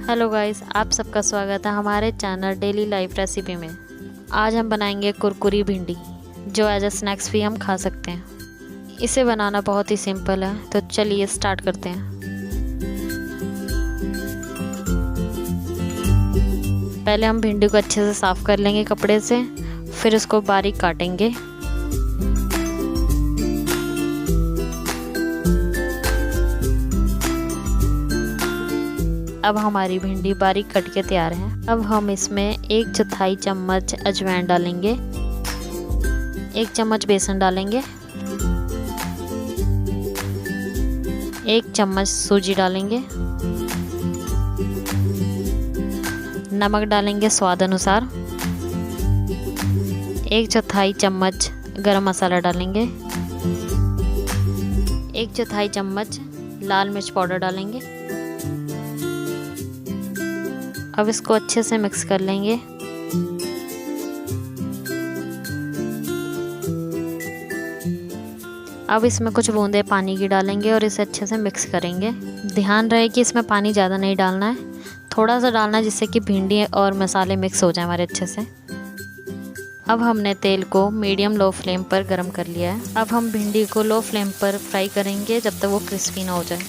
Hello guys, आप सबका स्वागत है हमारे चैनल डेली लाइफ रेसिपी में। आज हम बनाएंगे कुरकुरी भिंडी, जो एज अ स्नैक्स भी हम खा सकते हैं। इसे बनाना बहुत ही सिंपल है, तो चलिए स्टार्ट करते हैं। पहले हम भिंडी को अच्छे से साफ़ कर लेंगे कपड़े से, फिर उसको बारीक काटेंगे। अब हमारी भिंडी बारीक कट के तैयार है। अब हम इसमें 1/4 चम्मच अजवाइन डालेंगे, 1 चम्मच बेसन डालेंगे, 1 चम्मच सूजी डालेंगे, नमक डालेंगे स्वाद अनुसार, 1/4 चम्मच गरम मसाला डालेंगे, 1/4 चम्मच लाल मिर्च पाउडर डालेंगे। अब इसको अच्छे से मिक्स कर लेंगे। अब इसमें कुछ बूंदे पानी की डालेंगे और इसे अच्छे से मिक्स करेंगे। ध्यान रहे कि इसमें पानी ज़्यादा नहीं डालना है, थोड़ा सा डालना है, जिससे कि भिंडी और मसाले मिक्स हो जाए हमारे अच्छे से। अब हमने तेल को मीडियम लो फ्लेम पर गरम कर लिया है। अब हम भिंडी को लो फ्लेम पर फ्राई करेंगे जब तक वो क्रिस्पी ना हो जाए।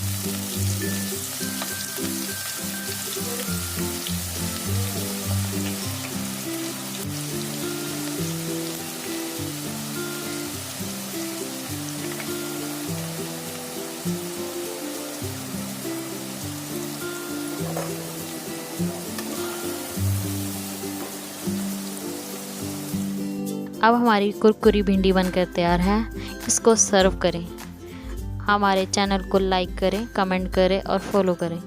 अब हमारी कुरकुरी भिंडी बनकर तैयार है। इसको सर्व करें। हमारे चैनल को लाइक करें, कमेंट करें और फॉलो करें।